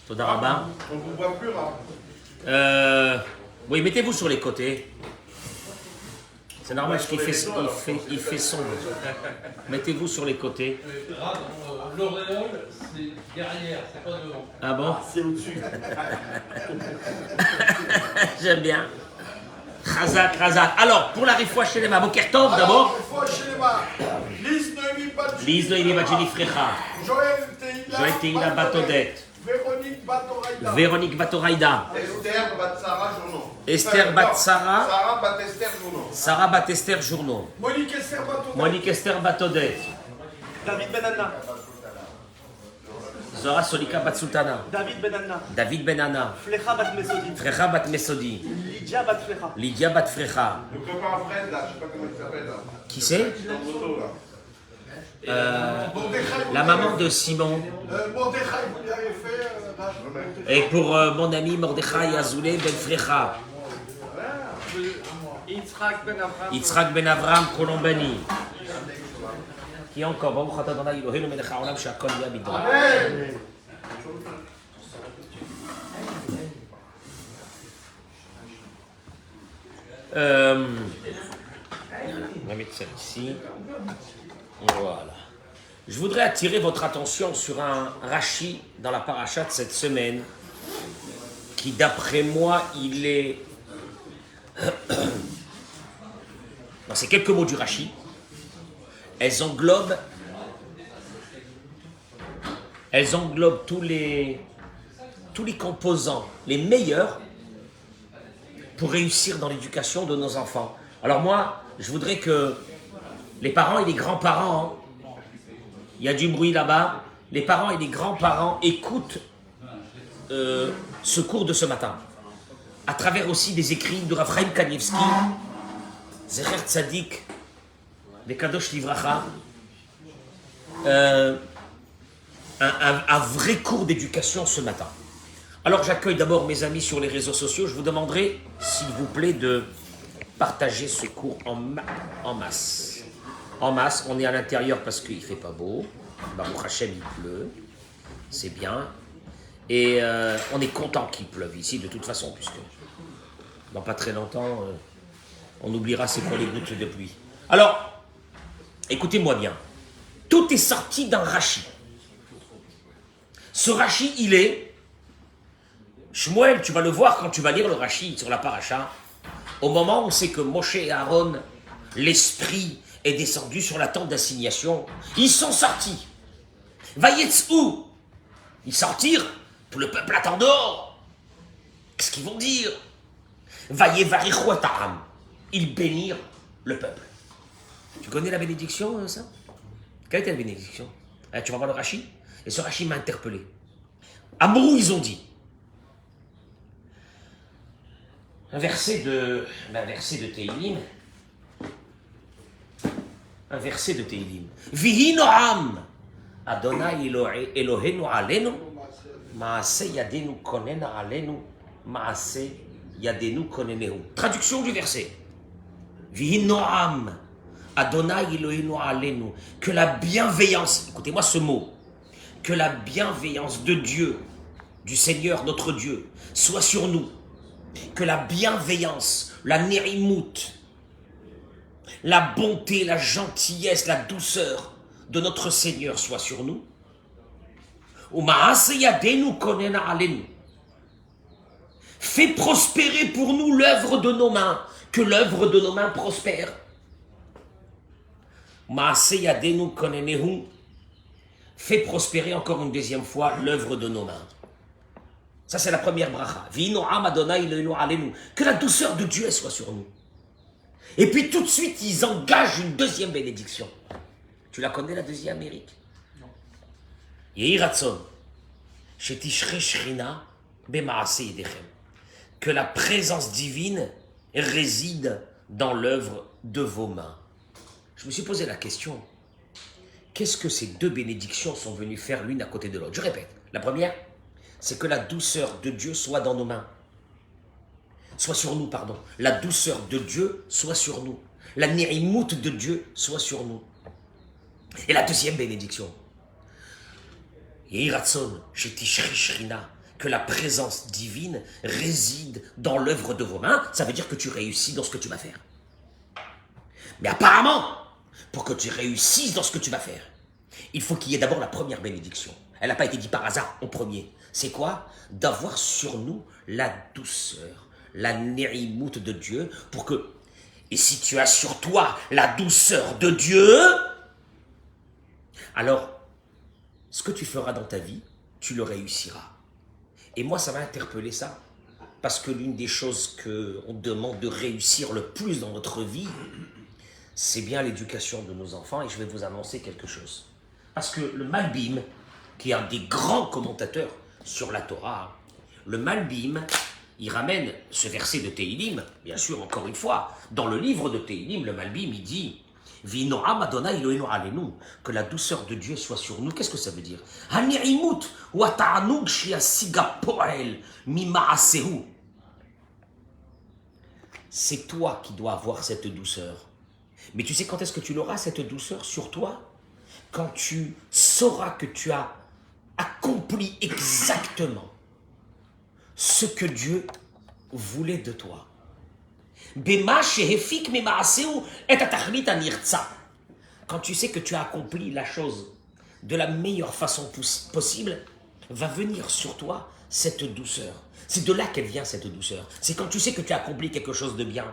Toda Rabba. On ne vous voit plus, là. Oui, mettez-vous sur les côtés. C'est normal parce qu'il il fait sombre. Mettez-vous sur les côtés. L'auréole, c'est derrière, c'est pas devant. Ah bon? C'est au-dessus. J'aime bien. Khazak, Khazak. Alors, pour la Rifoua Shelema, Boker Tov d'abord. Lise Noémie Badjeli Frecha. Joël Teila Batodet. Véronique Batoraïda. Esther Batsara Journon. Esther Batsara. Sarah Batester Journon. Sarah Batester Journon. Monique Esther Batodet. Monique Esther Batodet. David Benanna. Zora Solika Batsultana. David Benanna. David Benana. Flecha Bat Mesodi. Frecha Bat Mesodi. Lydia Bat Flecha. Lydia Bat Frecha. Le copain Fred, là, je sais pas comment il s'appelle, là. Qui c'est? Dans le moto, là. La maman de Simon. Mordechai, vous l'avez fait. Et pour mon ami Mordechai Azoulay Ben Frecha. Yitzhak Ben Avram Colombani. Qui encore? Baruch atah Adonai Eloheinu melech haolam she'akol nהיה bid'o. On va mettre ça ici. Voilà. Je voudrais attirer votre attention sur un Rashi dans la paracha de cette semaine qui, d'après moi, il est... Non, c'est quelques mots du Rashi. Elles englobent tous les composants, les meilleurs, pour réussir dans l'éducation de nos enfants. Alors moi, je voudrais que les parents et les grands-parents, il y a du bruit là-bas, les parents et les grands-parents écoutent ce cours de ce matin, à travers aussi des écrits de Rav Chaim Kanievski, Zecher Tzadik, des Kadosh Livracha, un vrai cours d'éducation ce matin. Alors j'accueille d'abord mes amis sur les réseaux sociaux. Je vous demanderai, s'il vous plaît, de partager ce cours en masse. En masse, on est à l'intérieur parce qu'il ne fait pas beau. Baruch Hashem, il pleut. C'est bien. Et on est content qu'il pleuve ici, de toute façon, puisque dans pas très longtemps, on oubliera c'est quoi les gouttes de pluie. Alors, écoutez-moi bien. Tout est sorti d'un Rashi. Ce Rashi, il est... Shmuel, tu vas le voir quand tu vas lire le Rashi sur la paracha. Au moment où c'est que Moshe et Aaron, l'esprit est descendu sur la tente d'assignation, ils sont sortis. Vayetzou, ils sortirent, tout le peuple attend dehors. Qu'est-ce qu'ils vont dire? Vayevarichu et Aaron, ils bénirent le peuple. Tu connais la bénédiction, ça? Quelle était la bénédiction? Tu vas voir le Rashi. Et ce Rashi m'a interpellé. Amrou, ils ont dit. Un verset de Teilim. Un verset de Teilim. Vihi noam Adonai Eloheinu alenu maase yadenu konen alenu maase yadenu konenehu. Traduction du verset. Vihi noam Adonai Eloheinu alenu. Que la bienveillance, écoutez-moi ce mot, que la bienveillance de Dieu, du Seigneur notre Dieu, soit sur nous. Que la bienveillance, la nérimut, la bonté, la gentillesse, la douceur de notre Seigneur soit sur nous. Fais prospérer pour nous l'œuvre de nos mains, que l'œuvre de nos mains prospère. Fais prospérer encore une deuxième fois l'œuvre de nos mains. Ça, c'est la première bracha. Que la douceur de Dieu soit sur nous. Et puis tout de suite, ils engagent une deuxième bénédiction. Tu la connais, la deuxième, Eric? Non. Yehi Ratson. Shetishre Shrina bemaase yedechem. Que la présence divine réside dans l'œuvre de vos mains. Je me suis posé la question. Qu'est-ce que ces deux bénédictions sont venues faire l'une à côté de l'autre? Je répète. La première, c'est que la douceur de Dieu soit dans nos mains. Soit sur nous, pardon. La douceur de Dieu soit sur nous. La nirimout de Dieu soit sur nous. Et la deuxième bénédiction, Yehiratson, Shetishri Shrina, que la présence divine réside dans l'œuvre de vos mains, ça veut dire que tu réussis dans ce que tu vas faire. Mais apparemment, pour que tu réussisses dans ce que tu vas faire, il faut qu'il y ait d'abord la première bénédiction. Elle n'a pas été dite par hasard en premier. C'est quoi? D'avoir sur nous la douceur, la néimout de Dieu, pour que... Et si tu as sur toi la douceur de Dieu, alors, ce que tu feras dans ta vie, tu le réussiras. Et moi, ça m'a interpellé ça, parce que l'une des choses qu'on demande de réussir le plus dans notre vie, c'est bien l'éducation de nos enfants, et je vais vous annoncer quelque chose. Parce que le Malbim, qui est un des grands commentateurs sur la Torah, le Malbim, il ramène ce verset de Tehilim, bien sûr, encore une fois, dans le livre de Tehilim, le Malbim, il dit « Vinoam Adonai Eloheinu alenu » que la douceur de Dieu soit sur nous. Qu'est-ce que ça veut dire? « Hani'imut wa ta'anug shiasiga po'el mima'asehu » C'est toi qui dois avoir cette douceur. Mais tu sais quand est-ce que tu l'auras, cette douceur sur toi? Quand tu sauras que tu as accompli exactement ce que Dieu voulait de toi. Quand tu sais que tu as accompli la chose de la meilleure façon possible, va venir sur toi cette douceur. C'est de là qu'elle vient, cette douceur. C'est quand tu sais que tu as accompli quelque chose de bien.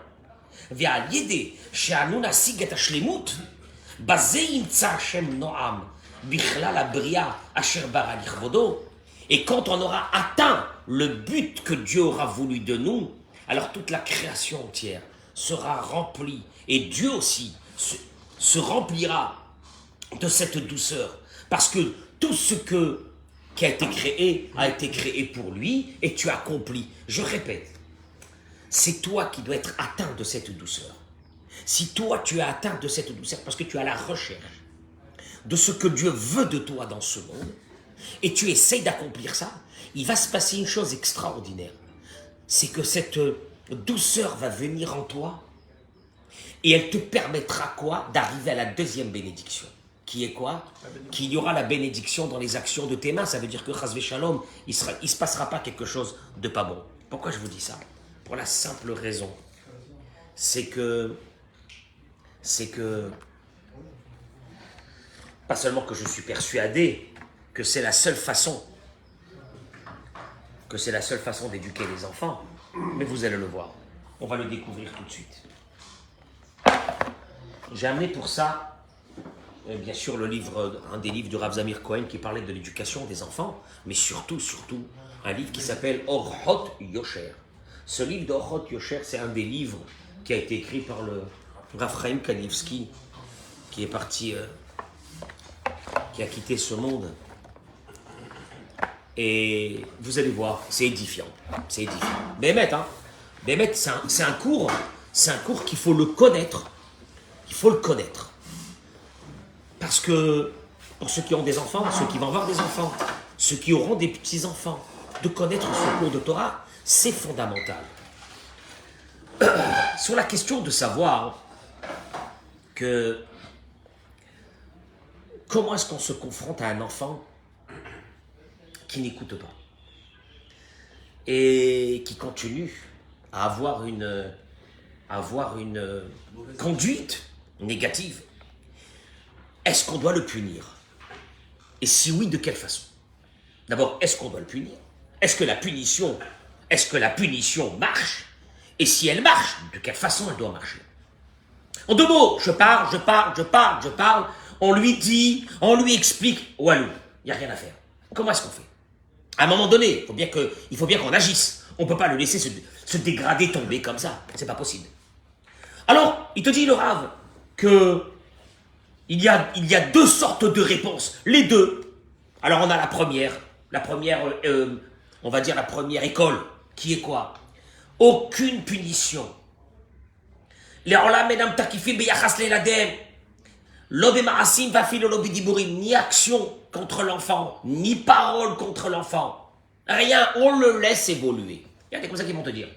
Et quand on aura atteint le but que Dieu aura voulu de nous, alors toute la création entière sera remplie. Et Dieu aussi se remplira de cette douceur. Parce que tout ce qui a été créé pour lui et tu accomplis. Je répète, c'est toi qui dois être atteint de cette douceur. Si toi tu es atteint de cette douceur parce que tu as la recherche de ce que Dieu veut de toi dans ce monde, et tu essayes d'accomplir ça, il va se passer une chose extraordinaire. C'est que cette douceur va venir en toi et elle te permettra quoi? D'arriver à la deuxième bénédiction. Qui est quoi? Qu'il y aura la bénédiction dans les actions de tes mains. Ça veut dire que Chas Shalom, il se passera pas quelque chose de pas bon. Pourquoi je vous dis ça? Pour la simple raison, c'est que pas seulement que je suis persuadé que c'est la seule façon d'éduquer les enfants, mais vous allez le voir. On va le découvrir tout de suite. J'ai amené pour ça, bien sûr, un des livres de Rav Zamir Cohen qui parlait de l'éducation des enfants, mais surtout, un livre qui s'appelle Orhot Yosher. Ce livre d'Orhot Yosher, c'est un des livres qui a été écrit par le Rav Chaim Kanievski, qui est parti, qui a quitté ce monde. Et vous allez voir, c'est édifiant. C'est édifiant. Bémet, c'est un cours qu'il faut le connaître. Il faut le connaître. Parce que pour ceux qui ont des enfants, ceux qui vont avoir des enfants, ceux qui auront des petits-enfants, de connaître ce cours de Torah, c'est fondamental. Sur la question de savoir que comment est-ce qu'on se confronte à un enfant qui n'écoute pas et qui continue à avoir une conduite négative, est-ce qu'on doit le punir? Et si oui, de quelle façon? D'abord, est-ce qu'on doit le punir? Est-ce que la punition marche? Et si elle marche, de quelle façon elle doit marcher? En deux mots, je parle, on lui dit, on lui explique, walou, il n'y a rien à faire. Comment est-ce qu'on fait? À un moment donné, il faut bien qu'on agisse. On ne peut pas le laisser se dégrader, tomber comme ça. C'est pas possible. Alors, il te dit, le Rav, que il y a deux sortes de réponses. Les deux. Alors, on a la première, on va dire la première école, qui est quoi? Aucune punition. Ni action contre l'enfant, ni parole contre l'enfant. Rien, on le laisse évoluer. Il y a des comme ça qui vont te dire.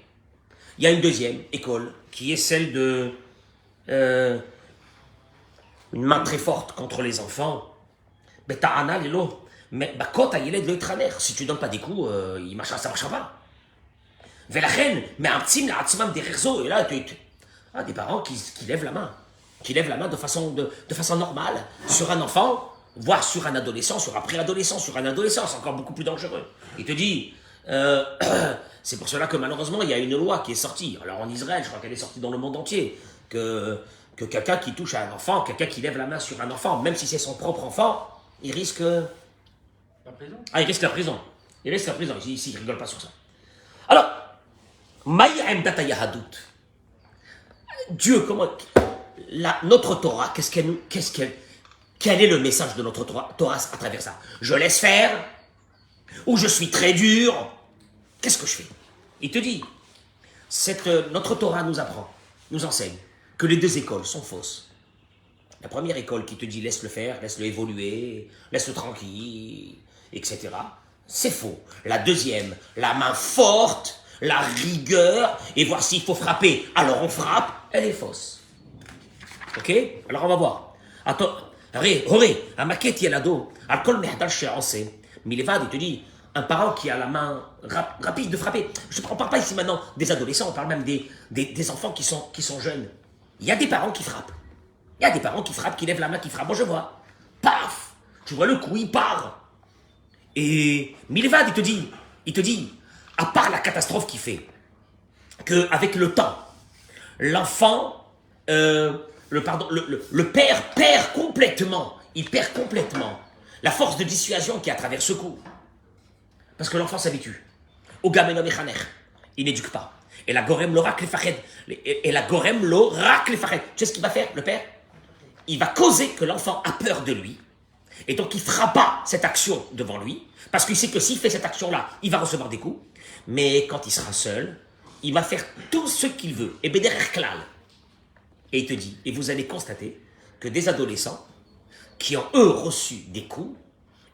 Il y a une deuxième école, qui est celle de une main très forte contre les enfants. Mais quand il est de l'étraner, si tu donnes pas des coups, ça marchera pas. Velachen, mais un petit des réseaux, et là, des parents qui lèvent la main. Qui lèvent la main de façon normale sur un enfant, voire sur un adolescent, sur un préadolescent, sur un adolescent, c'est encore beaucoup plus dangereux. Il te dit, c'est pour cela que malheureusement, il y a une loi qui est sortie. Alors en Israël, je crois qu'elle est sortie dans le monde entier, que quelqu'un qui touche à un enfant, quelqu'un qui lève la main sur un enfant, même si c'est son propre enfant, il risque... La prison. Ah, il risque la prison. Il risque la prison. Ici, il ne rigole pas sur ça. Alors, Maï'em Data Yahadut. Dieu, comment... notre Torah, quel est le message de notre Torah à travers ça? Je laisse faire, ou je suis très dur, qu'est-ce que je fais? Il te dit, notre Torah nous apprend, nous enseigne que les deux écoles sont fausses. La première école qui te dit laisse-le faire, laisse-le évoluer, laisse-le tranquille, etc. C'est faux. La deuxième, la main forte, la rigueur, et voir s'il faut frapper, alors on frappe, elle est fausse. Ok? Alors on va voir. Attends, un maquette, il y a l'ado. Alcool, mais Milevad, il te dit, un parent qui a la main rapide de frapper. Je ne parle pas ici maintenant des adolescents, on parle même des enfants qui sont jeunes. Il y a des parents qui frappent. Il y a des parents qui frappent, qui lèvent la main, qui frappent. Moi, je vois. Paf! Tu vois le coup, il part. Et Milevad, il te dit, à part la catastrophe qu'il fait, qu'avec le temps, l'enfant, le père perd complètement, il perd complètement la force de dissuasion qui est à travers ce coup. Parce que l'enfant s'habitue. Au gameno mechaner, il n'éduque pas. Et la gorem lo rak lefached. Et la gorem lo rak lefached. Tu sais ce qu'il va faire, le père? Il va causer que l'enfant a peur de lui. Et donc il ne fera pas cette action devant lui. Parce qu'il sait que s'il fait cette action-là, il va recevoir des coups. Mais quand il sera seul, il va faire tout ce qu'il veut. Et bederer klal. Et il te dit, et vous allez constater que des adolescents qui ont eux reçu des coups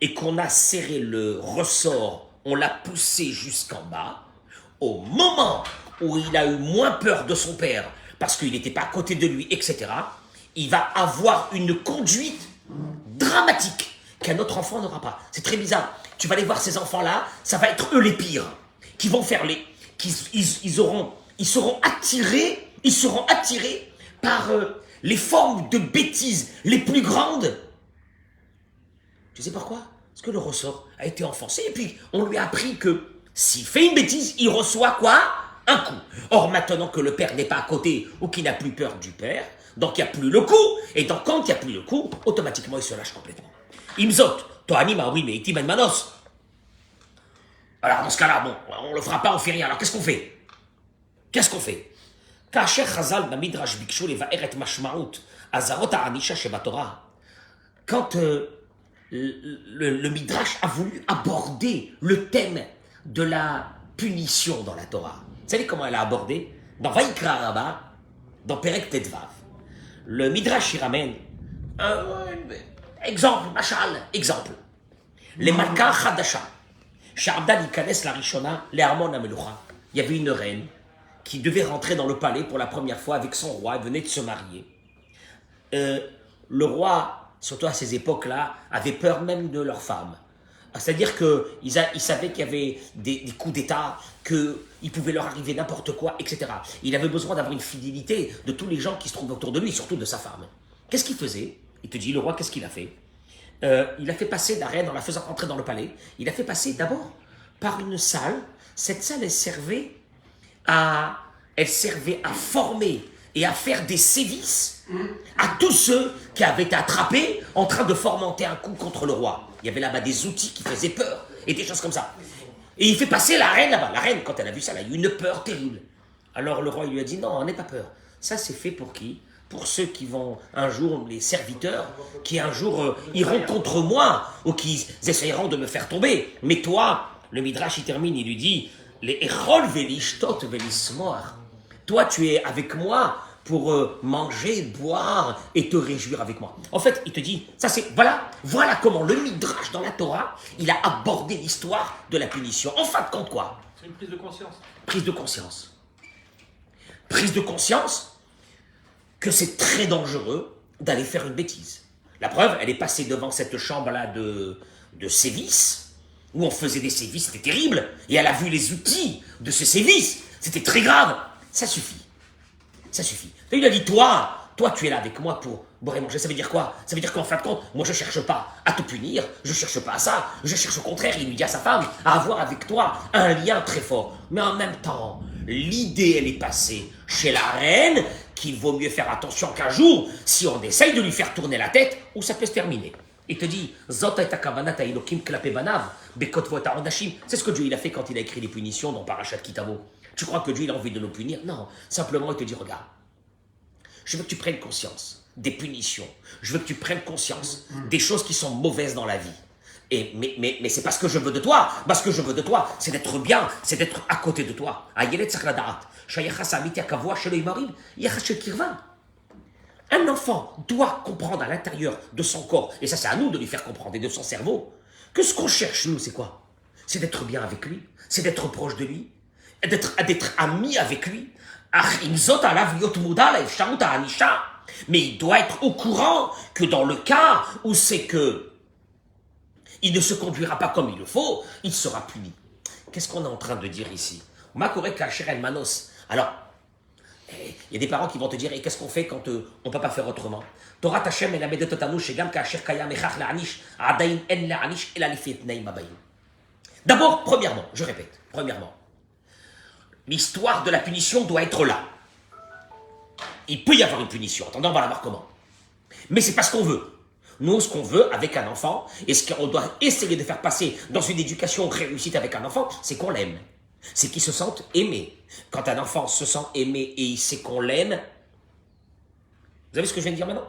et qu'on a serré le ressort, on l'a poussé jusqu'en bas, au moment où il a eu moins peur de son père parce qu'il n'était pas à côté de lui, etc., il va avoir une conduite dramatique qu'un autre enfant n'aura pas. C'est très bizarre. Tu vas aller voir ces enfants-là, ça va être eux les pires, qui vont faire ils seront attirés par les formes de bêtises les plus grandes. Tu sais pourquoi? Parce que le ressort a été enfoncé et puis on lui a appris que s'il fait une bêtise, il reçoit quoi? Un coup. Or maintenant que le père n'est pas à côté ou qu'il n'a plus peur du père, donc il n'y a plus le coup, et donc quand il n'y a plus le coup, automatiquement il se lâche complètement. Imzot, Tohanima, oui, mais Itiman Manos. Alors dans ce cas-là, bon, on le fera pas, on fait rien. Alors qu'est-ce qu'on fait? Qu'est-ce qu'on fait? Kacher Chazal Bamidrash Bikshu Leva Eret Mashmaout Azarot Anisha Shebatora. Quand le Midrash a voulu aborder le thème de la punition dans la Torah. Vous savez comment elle a abordé? Dans Vaïkra Rabba, dans Perek Tedvav, le Midrash y ramène exemple, exemple. Les Malka Chadasha, Sha'abdal Ikanes la Rishona, les Harmon Amelucha. Il y avait une reine qui devait rentrer dans le palais pour la première fois avec son roi, elle venait de se marier. Le roi, surtout à ces époques-là, avait peur même de leurs femmes. C'est-à-dire qu'ils savaient qu'il y avait des coups d'État, qu'il pouvait leur arriver n'importe quoi, etc. Il avait besoin d'avoir une fidélité de tous les gens qui se trouvaient autour de lui, surtout de sa femme. Qu'est-ce qu'il faisait? Il te dit, le roi, qu'est-ce qu'il a fait? Il a fait passer la reine, en la faisant entrer dans le palais, il a fait passer d'abord par une salle. Cette salle, elle servait à former et à faire des sévices à tous ceux qui avaient été attrapés en train de fomenter un coup contre le roi. Il y avait là-bas des outils qui faisaient peur et des choses comme ça. Et il fait passer la reine là-bas. La reine, quand elle a vu ça, elle a eu une peur terrible. Alors le roi il lui a dit, non, n'aie pas peur. Ça, c'est fait pour qui? Pour ceux qui vont un jour, les serviteurs, qui un jour iront contre moi ou qui essayeront de me faire tomber. Mais toi, le Midrash, il termine, il lui dit, les Echol velishtot velismoar. Toi, tu es avec moi pour manger, boire et te réjouir avec moi. En fait, il te dit, ça c'est, voilà comment le Midrash dans la Torah, il a abordé l'histoire de la punition. En fin de compte, quoi? C'est une prise de conscience. Prise de conscience. Prise de conscience que c'est très dangereux d'aller faire une bêtise. La preuve, elle est passée devant cette chambre-là de sévices, où on faisait des sévices, c'était terrible, et elle a vu les outils de ce sévice, c'était très grave. Ça suffit. Ça suffit. Et il a dit, toi, tu es là avec moi pour boire et manger. Ça veut dire quoi? Ça veut dire qu'en fin de compte, moi je ne cherche pas à te punir, je ne cherche pas à ça, je cherche au contraire, il lui dit à sa femme, à avoir avec toi un lien très fort. Mais en même temps, l'idée, elle est passée chez la reine, qu'il vaut mieux faire attention qu'un jour, si on essaye de lui faire tourner la tête, où ça peut se terminer. Il te dit, Zot et kavanat Elokim klape banav, bekot vo ta'odashim. C'est ce que Dieu il a fait quand il a écrit les punitions dans Parashat Kitavo. Tu crois que Dieu il a envie de nous punir? Non, simplement il te dit, regarde, je veux que tu prennes conscience des punitions. Je veux que tu prennes conscience des choses qui sont mauvaises dans la vie. Mais c'est pas ce que je veux de toi. Parce que je veux de toi, c'est d'être bien, c'est d'être à côté de toi. Un enfant doit comprendre à l'intérieur de son corps, et ça c'est à nous de lui faire comprendre, et de son cerveau, que ce qu'on cherche nous c'est quoi? C'est d'être bien avec lui, c'est d'être proche de lui, d'être ami avec lui. Mais il doit être au courant que dans le cas où c'est que il ne se conduira pas comme il le faut, il sera puni. Qu'est-ce qu'on est en train de dire ici? Alors, il y a des parents qui vont te dire, et qu'est-ce qu'on fait quand on ne peut pas faire autrement? Torah Hashem elamedet otanu shegam kasher kayam echach la'anish adayin en la'anish ela lifi tnaim habayim. D'abord, premièrement, je répète, premièrement, l'histoire de la punition doit être là. Il peut y avoir une punition. Attendez, on va la voir comment. Mais c'est pas ce qu'on veut. Nous, ce qu'on veut avec un enfant, et ce qu'on doit essayer de faire passer dans une éducation réussite avec un enfant, c'est qu'on l'aime. C'est qu'il se sente aimé. Quand un enfant se sent aimé et il sait qu'on l'aime, vous avez ce que je viens de dire maintenant?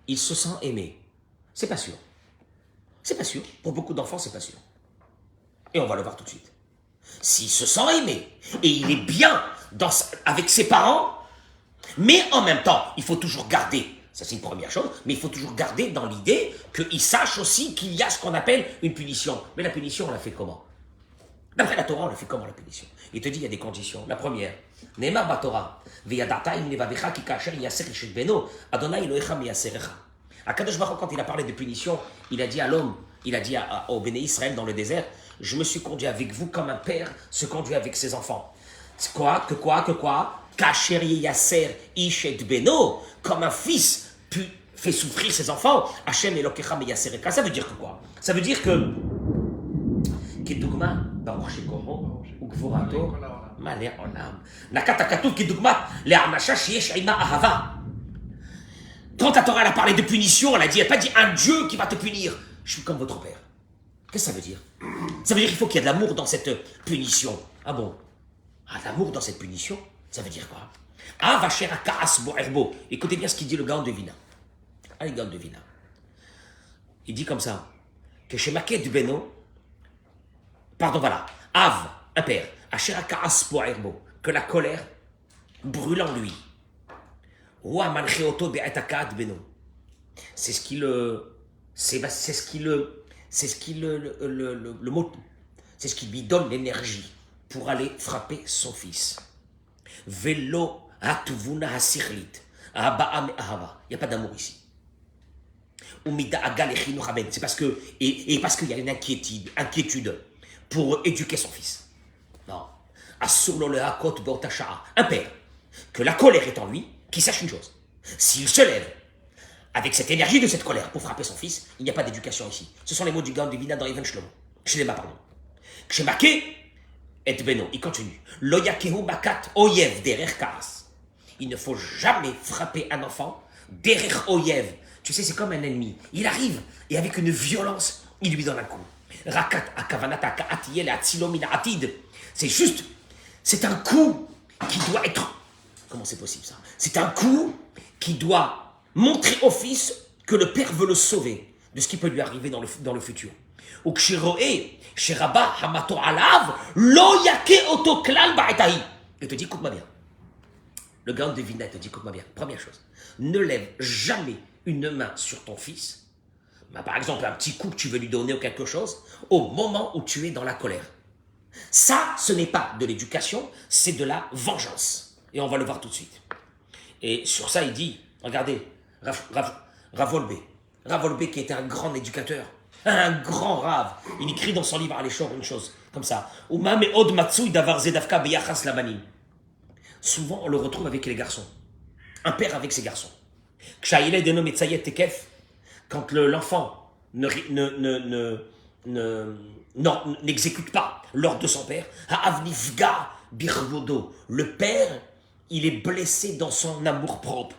Il se sent aimé. C'est pas sûr. C'est pas sûr. Pour beaucoup d'enfants, c'est pas sûr. Et on va le voir tout de suite. S'il se sent aimé et il est bien avec ses parents, mais en même temps, il faut toujours garder, ça c'est une première chose, mais il faut toujours garder dans l'idée qu'il sache aussi qu'il y a ce qu'on appelle une punition. Mais la punition, on la fait comment? D'après la Torah, on la fait comment la punition? Il te dit il y a des conditions. La première, Neymar Batora, Veyadata im nevavecha ki kasher yaser ishet beno, Adonai Elohecha miyaserecha. Akadosh Baruch Hu, quand il a parlé de punition, il a dit à l'homme, il a dit au Béné Israël dans le désert, je me suis conduit avec vous comme un père se conduit avec ses enfants. C'est quoi? Kasher yaser ishet beno, comme un fils fait souffrir ses enfants. Hashem Elokecha miyaserecha. Ça veut dire que quoi? Ça veut dire que כדוגמה, ברוך שכוחו וגבורתו מלא עולם. נקט הכתוב כדוגמה להענשה שיש עימה אהבה. Quand la Torah elle a parlé de punition, elle n'a pas dit un Dieu qui va te punir. Je suis comme votre père. Qu'est-ce que ça veut dire? Ça veut dire qu'il faut qu'il y ait de l'amour dans cette punition. Ah bon? Ah, de l'amour dans cette punition? Ça veut dire quoi? Ah, vacher à kaas bo erbo. Écoutez bien ce qu'il dit le Gaon de Vina. Ah, le Gaon de Vina. Il dit comme ça, que chez Maquet du Beno, pardon, voilà. Av, un père. Asher kaas bo erbo. Que la colère brûle en lui. C'est ce qui le, c'est ce qui le, c'est ce qui le mot, c'est ce qui lui donne l'énergie pour aller frapper son fils. Velo hatuvuna hasirlit, ahaba me ahava. Il n'y a pas d'amour ici. C'est parce que et parce qu'il y a une inquiétude pour éduquer son fils. Non. Un père que la colère est en lui. Qu'il sache une chose, s'il se lève avec cette énergie de cette colère pour frapper son fils, il n'y a pas d'éducation ici. Ce sont les mots du Gaon de Vina dans Even Shlomo. Shlema, pardon. Kshemake et Beno, il continue. Lo yakehu bakat oyev derer kaas. Il ne faut jamais frapper un enfant derer oyev. Tu sais, c'est comme un ennemi. Il arrive et avec une violence, il lui donne un coup. Rakat akavanata kaatiyel atzilomina atid. C'est juste, c'est un coup qui doit être. Comment c'est possible ça? C'est un coup qui doit montrer au fils que le père veut le sauver de ce qui peut lui arriver dans le futur. Il te dit, écoute-moi bien. Le Gaon de Vina te dit, écoute-moi bien. Première chose, ne lève jamais une main sur ton fils. Par exemple, un petit coup que tu veux lui donner ou quelque chose, au moment où tu es dans la colère. Ça, ce n'est pas de l'éducation, c'est de la vengeance. Et on va le voir tout de suite. Et sur ça, il dit, regardez, Ravolbe, Rav Wolbe, qui était un grand éducateur, un grand rave, il écrit dans son livre Aléchor une chose comme ça. Souvent, on le retrouve avec les garçons. Un père avec ses garçons. Quand l'enfant n'exécute pas l'ordre de son père, le père, il est blessé dans son amour propre.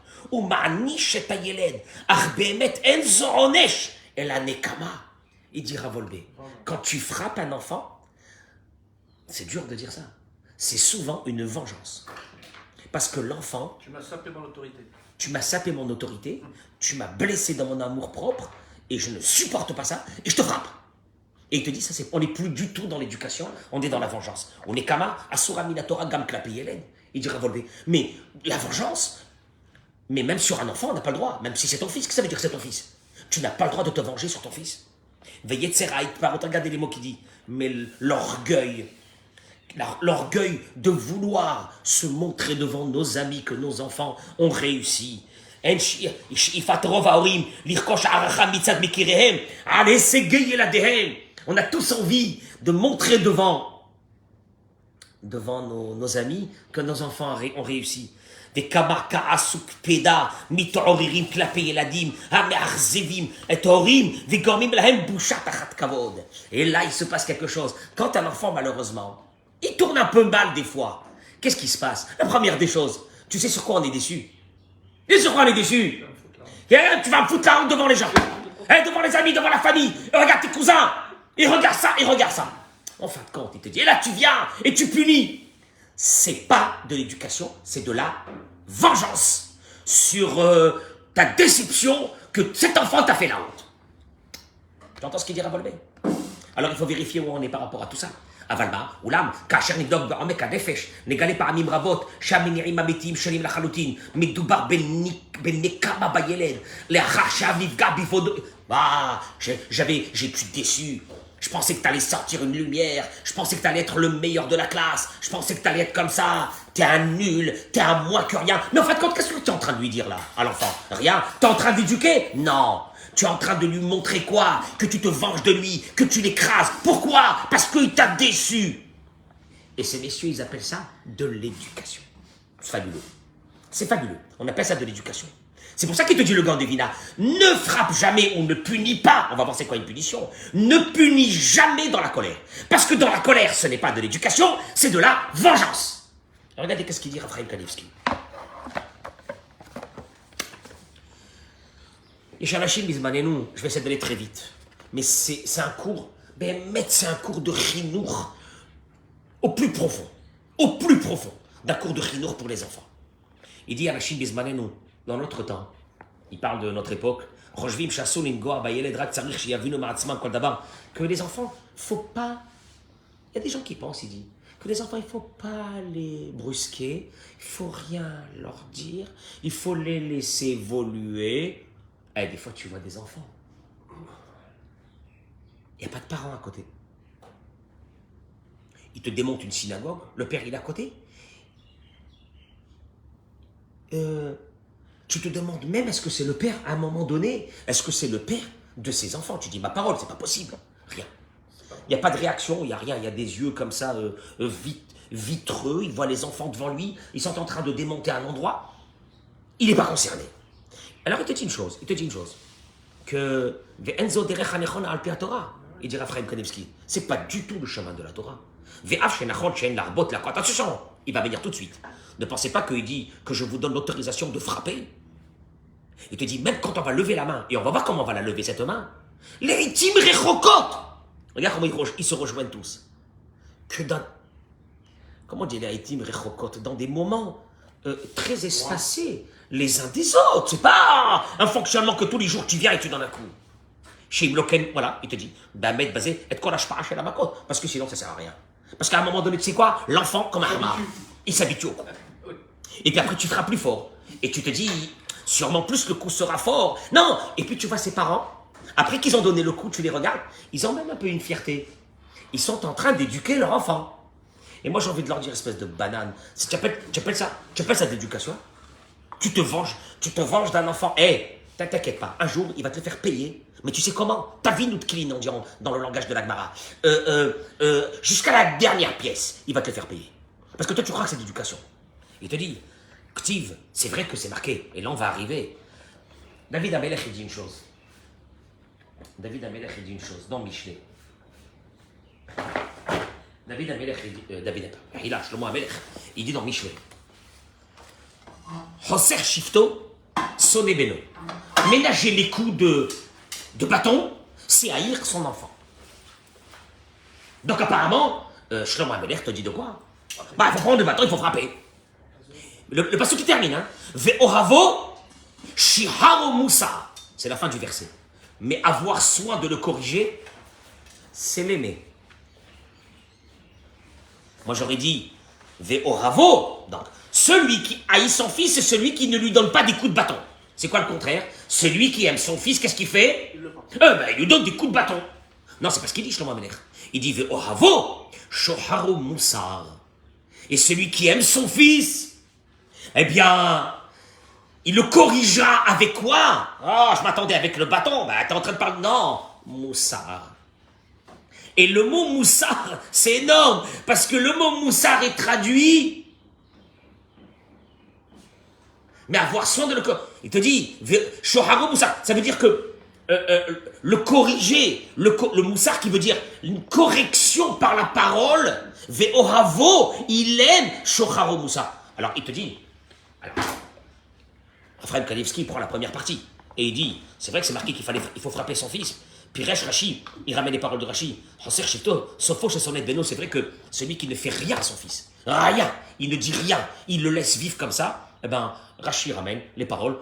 Il dit Rav Wolbe, quand tu frappes un enfant, c'est dur de dire ça, c'est souvent une vengeance. Parce que l'enfant, Tu m'as sapé mon autorité. tu m'as sapé mon autorité, tu m'as blessé dans mon amour propre, et je ne supporte pas ça, et je te frappe. Et il te dit, ça c'est, on n'est plus du tout dans l'éducation, on est dans la vengeance. On est kama, asura minatora gam klapi yelen. Il dit Rav Wolbe. Mais la vengeance, mais même sur un enfant, on n'a pas le droit, même si c'est ton fils. Qu'est-ce que ça veut dire que c'est ton fils? Tu n'as pas le droit de te venger sur ton fils. Veyetzeraït, par regardez les mots qu'il dit. Mais l'orgueil de vouloir se montrer devant nos amis que nos enfants ont réussi. On a tous envie de montrer devant nos amis que nos enfants ont réussi. Des kamaka asuk peda mit'oririm klape yeladim ha'me'achzevim et horim v'gormim lahem bushat achat kavod. Et là, il se passe quelque chose. Quand un enfant, malheureusement, il tourne un peu mal des fois, qu'est-ce qui se passe? La première des choses, tu sais sur quoi on est déçu? Et sur quoi on est déçu? Tu vas me foutre la honte devant les gens, devant les amis, devant la famille. Et regarde tes cousins, et regarde ça, et regarde ça. En fin de compte, il te dit, et là tu viens, et tu punis. C'est pas de l'éducation, c'est de la vengeance sur ta déception que cet enfant t'a fait la honte. Tu entends ce qu'il dit Rav Wolbe? Alors il faut vérifier où on est par rapport à tout ça. Avalma, Oulam, Kacher Nidog Baromek Adefesh, Negale Paramim Rabot, Shaminirim Ametim, Shalim Lachalutin, Medubar Ben Nekama Bayeled, les Rachav Nivga Bifodo. Ah, j'ai pu déçu. Je pensais que tu allais sortir une lumière. Je pensais que tu allais être le meilleur de la classe. Je pensais que tu allais être comme ça. T'es un nul. T'es un moins que rien. Mais en fait, qu'est-ce que tu es en train de lui dire là, à l'enfant? Rien. T'es en train d'éduquer? Non. Tu es en train de lui montrer quoi? Que tu te venges de lui, que tu l'écrases. Pourquoi? Parce qu'il t'a déçu. Et ces messieurs, ils appellent ça de l'éducation. C'est fabuleux. C'est fabuleux. On appelle ça de l'éducation. C'est pour ça qu'il te dit le gant Devina, ne frappe jamais ou ne punis pas. On va voir c'est quoi une punition. Ne punis jamais dans la colère. Parce que dans la colère, ce n'est pas de l'éducation, c'est de la vengeance. Regardez qu'est-ce qu'il dit Raphaël Kanevski. Et Shalachim Bizmanenu, je vais essayer d'aller très vite. Mais c'est un cours, c'est un cours de chinour au plus profond. Au plus profond d'un cours de chinour pour les enfants. Il dit Shalachim Bizmanenu, dans notre temps, il parle de notre époque, que les enfants, faut pas. Il y a des gens qui pensent, il dit, que les enfants, il ne faut pas les brusquer, il ne faut rien leur dire, il faut les laisser évoluer. Et des fois, tu vois des enfants. Il n'y a pas de parents à côté. Il te démonte une synagogue, le père, il est à côté. Tu te demandes même, est-ce que c'est le père, à un moment donné, est-ce que c'est le père de ses enfants? Tu dis, ma parole, c'est pas possible. Rien. Il n'y a pas de réaction, il n'y a rien. Il y a des yeux comme ça, vitreux. Il voit les enfants devant lui. Ils sont en train de démonter un endroit. Il n'est pas concerné. Alors, il te dit une chose. Que, il dit Raphaël Kanevski, c'est pas du tout le chemin de la Torah. Attention, il va venir tout de suite. Ne pensez pas qu'il dit que je vous donne l'autorisation de frapper. Il te dit, même quand on va lever la main, et on va voir comment on va la lever cette main, les itim rechokot. Regarde comment ils se rejoignent tous. Que dans, comment on dit les itim rechokot? Dans des moments très espacés, les uns des autres. C'est pas un fonctionnement que tous les jours tu viens et tu donnes un coup. Chez Imloken, voilà, il te dit, parce que sinon ça sert à rien. Parce qu'à un moment donné, tu sais quoi? L'enfant, comme un hamar, il s'habitue au coup. Et puis après, tu feras plus fort. Et tu te dis, sûrement plus le coup sera fort. Non. Et puis tu vois ses parents, après qu'ils ont donné le coup, tu les regardes, ils ont même un peu une fierté. Ils sont en train d'éduquer leur enfant. Et moi, j'ai envie de leur dire, espèce de banane. Tu appelles ça de l'éducation? Tu te venges d'un enfant. T'inquiète pas, un jour, il va te le faire payer. Mais tu sais comment? Ta vie nous te clean, on dit dans le langage de l'Agmara. Jusqu'à la dernière pièce, il va te le faire payer. Parce que toi, tu crois que c'est d'éducation. Il te dit, Ktiv, c'est vrai que c'est marqué. Et là, on va arriver. David Amelech, il dit une chose. David Amelech, il dit une chose dans Michelet. David Amelech, Shlomo Amelech, il dit dans Michelet. Hoser Shifto, Soné Beno. Ménager les coups de bâton, c'est haïr son enfant. Donc apparemment, Shlomo Amelech te dit de quoi? Bah, il faut prendre le bâton, il faut frapper. Le passage qui termine, hein. Ve'oravo shiharo musa. C'est la fin du verset. Mais avoir soin de le corriger, c'est l'aimer. Moi j'aurais dit Ve'oravo. Donc, celui qui haït son fils, c'est celui qui ne lui donne pas des coups de bâton. C'est quoi le contraire? Celui qui aime son fils, qu'est-ce qu'il fait? Il lui donne des coups de bâton. Non, c'est pas ce qu'il dit, Shlomo Amelech. Il dit Ve'oravo shoharo musar. Et celui qui aime son fils, eh bien, il le corrigera avec quoi? Ah, je m'attendais avec le bâton. Ben, t'es en train de parler. Non, moussar. Et le mot moussar, c'est énorme. Parce que le mot moussar est traduit. Mais avoir soin de le corriger. Il te dit, shoharo moussar. Ça veut dire que le corriger, le moussar qui veut dire une correction par la parole, ve'oravo, il aime shoharo moussar. Alors, il te dit. Alors, Raphaël Kanevski prend la première partie et il dit, c'est vrai que c'est marqué il faut frapper son fils. Puis Rashi, il ramène les paroles de Rashi. Hoser Shifto, Sofo chez son Beno, c'est vrai que celui qui ne fait rien à son fils, rien, il ne dit rien, il le laisse vivre comme ça, eh ben, Rashi ramène les paroles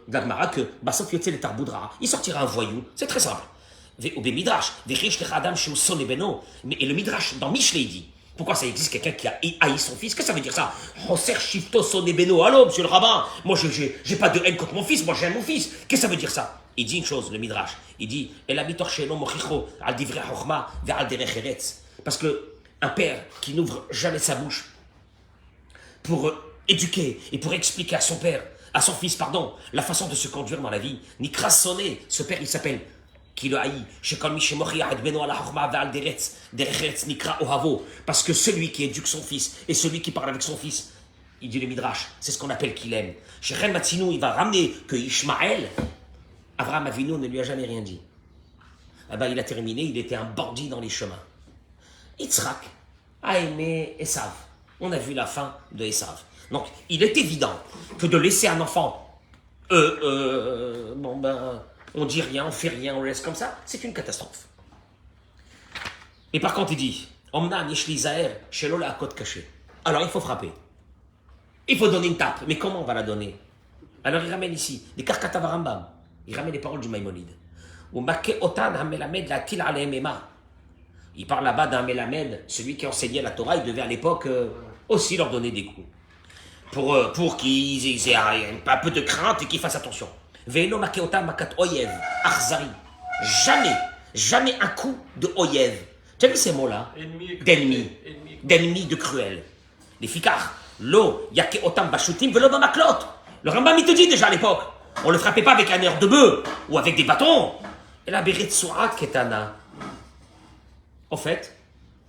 d'Agmara que Bassof Yotze le Tarboudra, il sortira un voyou, c'est très simple. Et le Midrash, dans Michelet, il dit, pourquoi ça existe quelqu'un qui a haï son fils? Qu'est-ce que ça veut dire ça? Hoser Shifto Soné Beno. Allô, monsieur le rabbin, moi j'ai pas de haine contre mon fils, moi j'aime mon fils. Qu'est-ce que ça veut dire ça? Il dit une chose, le Midrash. Il dit parce que un père qui n'ouvre jamais sa bouche pour éduquer et pour expliquer à son fils, la façon de se conduire dans la vie, Nikras Soné, ce père il s'appelle qui le haït, parce que celui qui éduque son fils et celui qui parle avec son fils, il dit le Midrash, c'est ce qu'on appelle qu'il aime. Shechen Matsinou, il va ramener que Ishmaël, Abraham Avinu ne lui a jamais rien dit. Eh ben, il a terminé, il était un bandit dans les chemins. Yitzhak a aimé Esav. On a vu la fin de Esav. Donc, il est évident que de laisser un enfant, on dit rien, on fait rien, on le laisse comme ça, c'est une catastrophe. Et par contre, il dit, Omnan yeshli zaher shelo la'akot kaché. Alors, il faut frapper. Il faut donner une tape. Mais comment on va la donner? Alors, il ramène ici, des Karkatav Rambam. Il ramène les paroles du Maïmonide. Il parle là-bas d'un Melamed, celui qui enseignait la Torah, il devait à l'époque aussi leur donner des coups. Pour qu'ils aient un peu de crainte et qu'ils fassent attention. Jamais un coup de oyev. Tu as vu ces mots-là? D'ennemi, de cruel. Les fikards, lo, yake otam bashutim velo bamaklot. Le Rambam, il te dit déjà à l'époque. On ne le frappait pas avec un air de bœuf ou avec des bâtons. Et la Beretsura Ketana. En fait,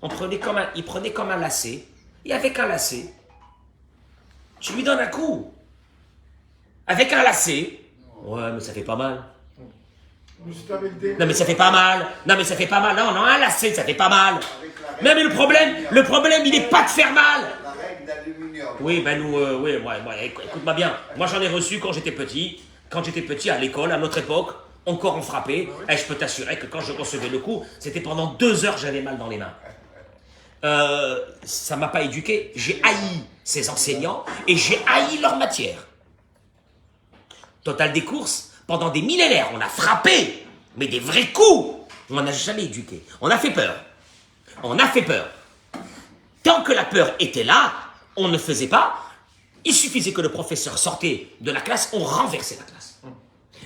il prenait comme un lacet. Et avec un lacet, tu lui donnes un coup. Avec un lacet. Ouais, mais ça fait pas mal. Non, mais ça fait pas mal. Non, un lacet, ça fait pas mal. Non, mais le problème, il n'est pas de faire mal. Oui, ben nous, écoute-moi bien. Moi, j'en ai reçu quand j'étais petit. Quand j'étais petit à l'école, à notre époque, encore on frappait. Et je peux t'assurer que quand je recevais le coup, c'était pendant 2 heures, j'avais mal dans les mains. Ça m'a pas éduqué. J'ai haï ces enseignants et j'ai haï leur matière. Total des courses, pendant des millénaires, on a frappé, mais des vrais coups. On n'a jamais éduqué. On a fait peur. Tant que la peur était là, on ne faisait pas. Il suffisait que le professeur sortait de la classe, on renversait la classe.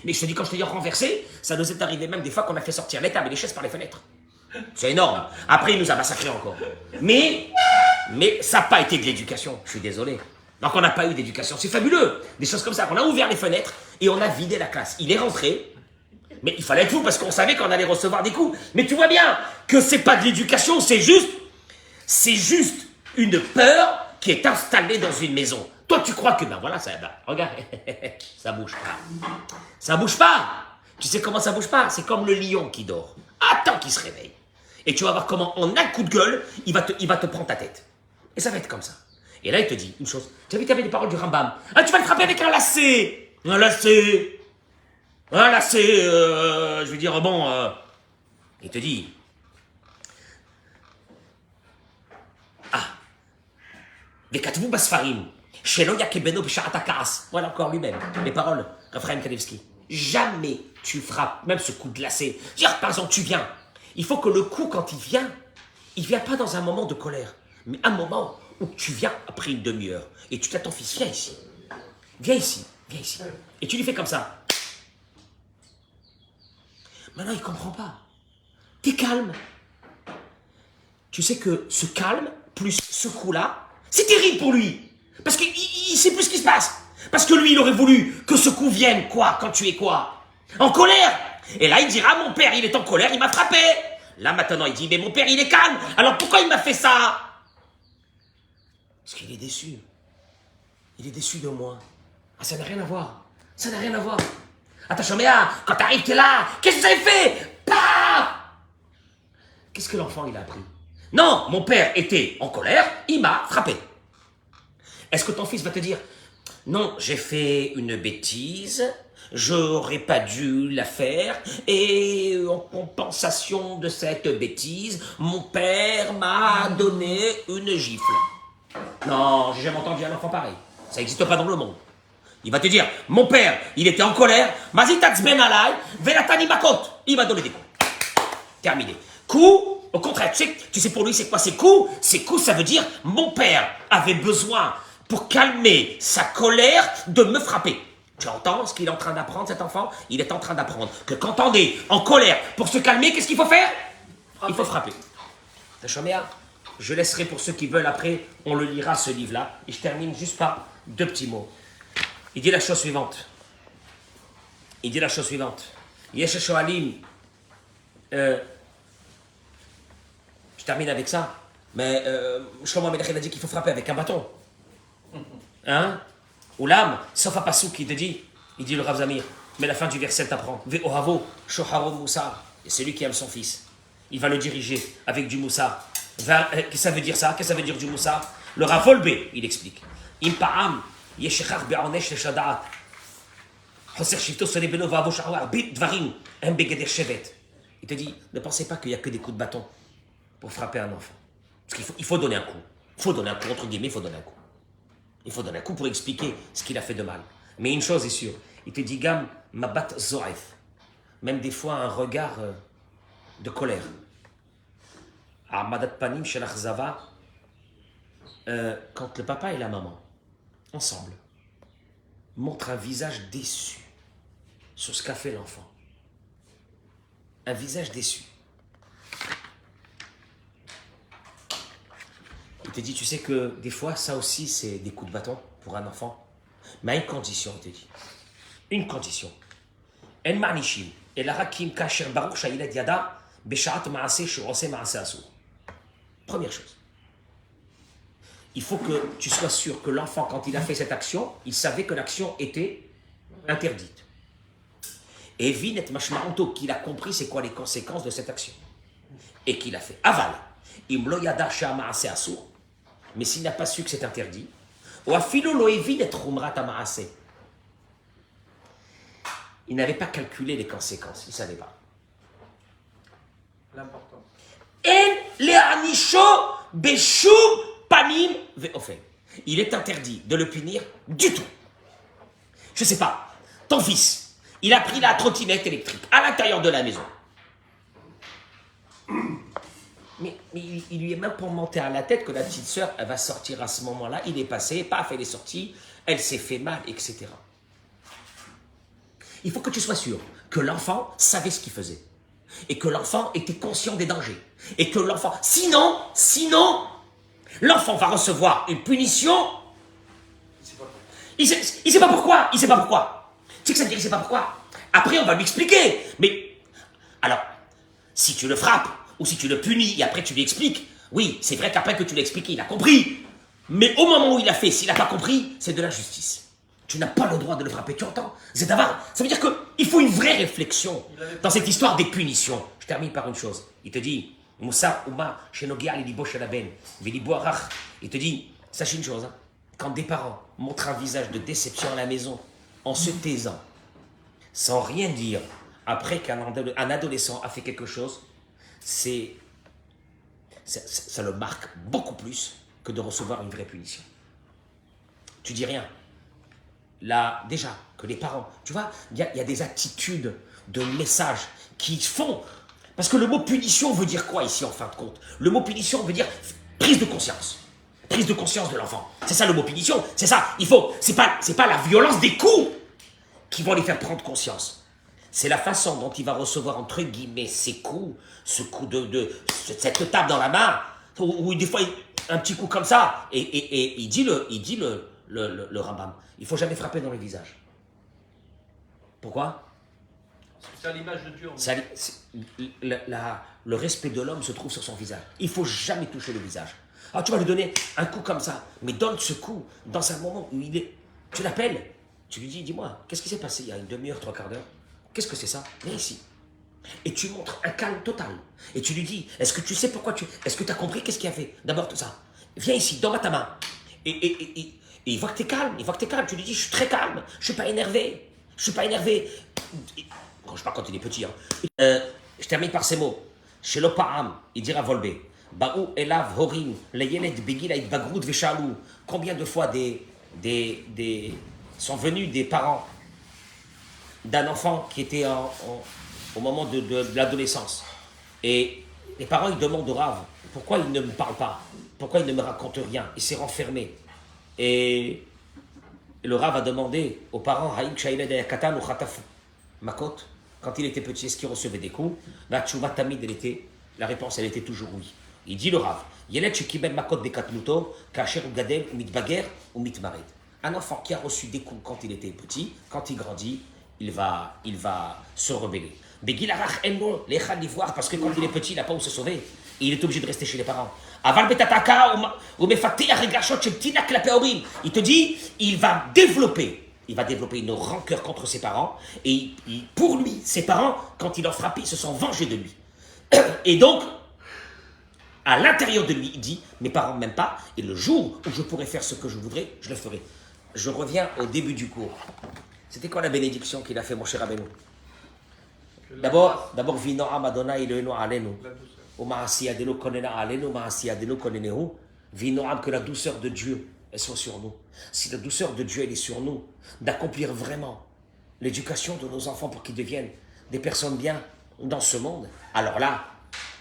Mais quand je te dis renverser, ça nous est arrivé même des fois qu'on a fait sortir les tables et les chaises par les fenêtres. C'est énorme. Après, il nous a massacrés encore. Mais ça n'a pas été de l'éducation, je suis désolé. Donc on n'a pas eu d'éducation. C'est fabuleux. Des choses comme ça. On a ouvert les fenêtres et on a vidé la classe. Il est rentré. Mais il fallait être fou parce qu'on savait qu'on allait recevoir des coups. Mais tu vois bien que c'est pas de l'éducation, c'est juste une peur qui est installée dans une maison. Toi, tu crois que, ben voilà, ça, ben, regarde, ça bouge pas. Ça bouge pas. Tu sais comment ça bouge pas? C'est comme le lion qui dort. Attends qu'il se réveille. Et tu vas voir comment, en un coup de gueule, il va te prendre ta tête. Et ça va être comme ça. Et là, il te dit une chose. Tu as vu, tu avais des paroles du Rambam. Ah, tu vas le frapper avec un lacet. Un lacet. Un lacet, je veux dire, bon, il te dit, Vekatvu basfarim, shelo yakebeno b'sha'at ha'ka'as. Voilà encore lui-même, les paroles, Raphaël Kanevski. Jamais tu frappes, même ce coup de lacet. Dire, par exemple, tu viens. Il faut que le coup, quand il vient pas dans un moment de colère, mais un moment où tu viens après une demi-heure. Et tu dis à ton fils, viens ici. Viens ici, viens ici. Et tu lui fais comme ça. Maintenant, il ne comprend pas. T'es calme. Tu sais que ce calme, plus ce coup-là, c'est terrible pour lui. Parce qu'il ne sait plus ce qui se passe. Parce que lui, il aurait voulu que ce coup vienne, quoi, quand tu es quoi? En colère. Et là, il dira, mon père, il est en colère, il m'a frappé. Là, maintenant, il dit, mais mon père, il est calme. Alors pourquoi il m'a fait ça? Parce qu'il est déçu. Il est déçu de moi. Ah, ça n'a rien à voir. Ça n'a rien à voir. Attends, mais quand t'arrives, t'es là. Qu'est-ce que vous avez fait? Paf! Qu'est-ce que l'enfant, il a appris? Non, mon père était en colère, il m'a frappé. Est-ce que ton fils va te dire, non, j'ai fait une bêtise, j'aurais pas dû la faire, et en compensation de cette bêtise, mon père m'a donné une gifle. Non, j'ai jamais entendu un enfant pareil. Ça n'existe pas dans le monde. Il va te dire, mon père, il était en colère, il m'a donné des coups. Terminé. Coup, au contraire, tu sais pour lui c'est quoi ces coups? Ces coups, ça veut dire, mon père avait besoin, pour calmer sa colère, de me frapper. Tu entends ce qu'il est en train d'apprendre, cet enfant? Il est en train d'apprendre que quand on est en colère, pour se calmer, qu'est-ce qu'il faut faire? Il faut frapper. Je laisserai pour ceux qui veulent après, on le lira ce livre-là, et je termine juste par 2 petits mots. Il dit la chose suivante. Yesh Shoalim. Je termine avec ça. Mais Shlomo Melech, il a dit qu'il faut frapper avec un bâton. Hein? Oulam, sauf à Passouk qui te dit, il dit le Rav Zamir, mais la fin du verset t'apprend. Ve'ohavo, shoharo moussar. Et c'est lui qui aime son fils. Il va le diriger avec du moussar. Qu'est-ce que ça veut dire ça? Qu'est-ce que ça veut dire du moussar? Le Rav Volbe, il explique. Impa'am. Il te dit, ne pensez pas qu'il n'y a que des coups de bâton pour frapper un enfant. Parce qu'il faut donner un coup. Il faut donner un coup, entre guillemets, il faut donner un coup. Il faut donner un coup pour expliquer ce qu'il a fait de mal. Mais une chose est sûre, il te dit, Gam, mabat zo'ef. Même des fois un regard de colère. Armadat panim shelach zava. Quand le papa et la maman, ensemble, montre un visage déçu sur ce qu'a fait l'enfant. Un visage déçu. Il te dit, tu sais que des fois, ça aussi, c'est des coups de bâton pour un enfant. Mais à une condition, il te dit. Une condition. En ma'nishim, el harakim kasher baruch sha'ilad yada, b'sha'at ma'aseh she'oseh ma'aseh asur. Première chose. Il faut que tu sois sûr que l'enfant, quand il a fait cette action, il savait que l'action était interdite. Et vinet mashma'onto, qu'il a compris c'est quoi les conséquences de cette action. Et qu'il a fait. Aval, im lo yada she'ama'aseh asur, mais s'il n'a pas su que c'est interdit, ou afilo lo evinet chumrat ha'ma'aseh, il n'avait pas calculé les conséquences, il ne savait pas. L'important. En le'anisho beshum panim ve'ofen. Il est interdit de le punir du tout. Je ne sais pas, ton fils, il a pris la trottinette électrique à l'intérieur de la maison. Mais il lui est même pas monté à la tête que la petite sœur, elle va sortir à ce moment-là. Il est passé, paf, elle est sortie, elle s'est fait mal, etc. Il faut que tu sois sûr que l'enfant savait ce qu'il faisait. Et que l'enfant était conscient des dangers. Et que l'enfant... Sinon, l'enfant va recevoir une punition Il sait pas pourquoi. Il sait pas pourquoi. Tu sais que ça veut dire il sait pas pourquoi. Après, on va lui expliquer. Mais, alors, si tu le frappes, ou si tu le punis, et après tu lui expliques, oui, c'est vrai qu'après que tu l'as expliqué, il a compris. Mais au moment où il a fait, s'il n'a pas compris, c'est de l'injustice. Tu n'as pas le droit de le frapper, tu entends? C'est avare. Ça veut dire qu'il faut une vraie réflexion dans cette histoire des punitions. Je termine par une chose. Il te dit, Moussa, Ouma, Shenogia, Libo, Shelaben, Velibo, Arach. Il te dit, sachez une chose, hein, quand des parents montrent un visage de déception à la maison, en se taisant, sans rien dire, après qu'un adolescent a fait quelque chose, ça le marque beaucoup plus que de recevoir une vraie punition. Tu dis rien. Là, déjà, que les parents, tu vois, il y a des attitudes de messages qui font. Parce que le mot punition veut dire quoi ici en fin de compte? Le mot punition veut dire prise de conscience. Prise de conscience de l'enfant. C'est ça le mot punition. C'est ça. C'est pas la violence des coups qui vont les faire prendre conscience. C'est la façon dont il va recevoir, entre guillemets, ces coups, ce coup cette tape dans la main, ou des fois, un petit coup comme ça, et il dit le Rambam, il ne faut jamais frapper dans le visage. Pourquoi? C'est à l'image de Dieu. Le respect de l'homme se trouve sur son visage. Il ne faut jamais toucher le visage. Alors tu vas lui donner un coup comme ça, mais donne ce coup dans un moment où il est... Tu l'appelles, tu lui dis, dis-moi, qu'est-ce qui s'est passé il y a une demi-heure, 3/4 d'heure? Qu'est-ce que c'est ça? Viens ici. Et tu montres un calme total. Et tu lui dis, est-ce que tu sais pourquoi est-ce que tu as compris qu'est-ce qu'il a fait? D'abord tout ça. Viens ici, donne-moi ta main. Et il voit que tu es calme, Tu lui dis, je suis très calme, je ne suis pas énervé. Quand je parle quand il est petit. Hein. Je termine par ces mots. Chez l'Opaham, il dira Volbe. Baou elav horim, leyelet begila it bagrout veshalou. Combien de fois sont venus des parents d'un enfant qui était au moment de l'adolescence. Et les parents, ils demandent au Rav, pourquoi il ne me parle pas? Pourquoi il ne me raconte rien? Il s'est renfermé. Et le Rav a demandé aux parents, Makot, quand il était petit, est-ce qu'il recevait des coups? La réponse, elle était toujours oui. Il dit le Rav, un enfant qui a reçu des coups quand il était petit, quand il grandit, il va se rebeller. Parce que quand il est petit, il n'a pas où se sauver. Et il est obligé de rester chez les parents. Il te dit, il va développer une rancœur contre ses parents. Et pour lui, ses parents, quand il leur frappait, ils se sont vengés de lui. Et donc, à l'intérieur de lui, il dit, mes parents ne m'aiment pas. Et le jour où je pourrai faire ce que je voudrais, je le ferai. Je reviens au début du cours. C'était quoi la bénédiction qu'il a fait, mon cher Rabbeinu? D'abord, Vinoam Adonai Eloheinu Alenu. U'ma'asiyadenu konena alenu, ma'asiyadenu konenehu. Vinoam, que la douceur de Dieu, elle soit sur nous. Si la douceur de Dieu, elle est sur nous, d'accomplir vraiment l'éducation de nos enfants pour qu'ils deviennent des personnes bien dans ce monde. Alors là,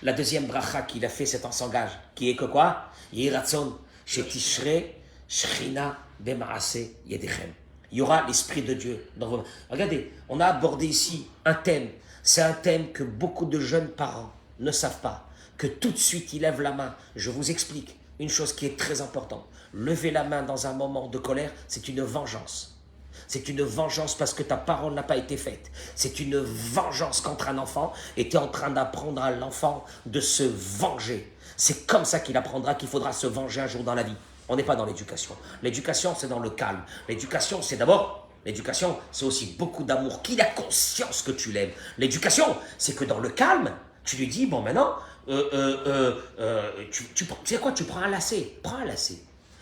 la deuxième bracha qu'il a fait, c'est en s'engage, qui est que quoi? Yiratzon, shetishre, shrina, bemaase, yedechem. Il y aura l'Esprit de Dieu dans vos mains. Regardez, on a abordé ici un thème. C'est un thème que beaucoup de jeunes parents ne savent pas. Que tout de suite, ils lèvent la main. Je vous explique une chose qui est très importante. Lever la main dans un moment de colère, c'est une vengeance. C'est une vengeance parce que ta parole n'a pas été faite. C'est une vengeance contre un enfant et tu es en train d'apprendre à l'enfant de se venger. C'est comme ça qu'il apprendra qu'il faudra se venger un jour dans la vie. On n'est pas dans l'éducation. L'éducation, c'est dans le calme. L'éducation, c'est aussi beaucoup d'amour. Qu'il a conscience que tu l'aimes. L'éducation, c'est que dans le calme, tu lui dis, bon, maintenant, tu sais quoi, tu prends un lacet. Prends un lacet.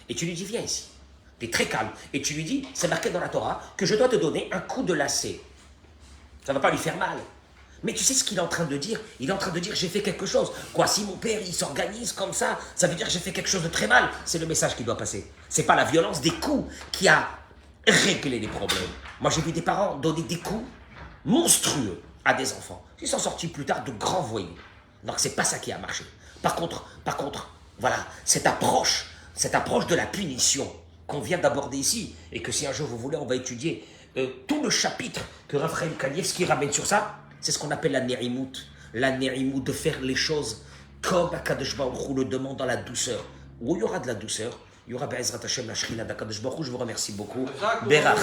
Et tu lui dis, viens ici. Tu es très calme. Et tu lui dis, c'est marqué dans la Torah que je dois te donner un coup de lacet. Ça ne va pas lui faire mal. Mais tu sais ce qu'il est en train de dire? Il est en train de dire, j'ai fait quelque chose. Quoi, si mon père, il s'organise comme ça veut dire que j'ai fait quelque chose de très mal. C'est le message qui doit passer. C'est pas la violence des coups qui a réglé les problèmes. Moi, j'ai vu des parents donner des coups monstrueux à des enfants. Ils sont sortis plus tard de grands voyous. Donc, c'est pas ça qui a marché. Par contre, voilà, cette approche de la punition qu'on vient d'aborder ici, et que si un jour vous voulez, on va étudier tout le chapitre que Raphaël Kanievski ramène sur ça, c'est ce qu'on appelle la Nérimut. La Nérimut, de faire les choses comme Akadosh Baruch Hu le demande dans la douceur. Où il y aura de la douceur, Il y aura Be'ezrat Hashem la Shrina d'Akadosh Baruch Hu. Je vous remercie beaucoup. Jacques, Berach.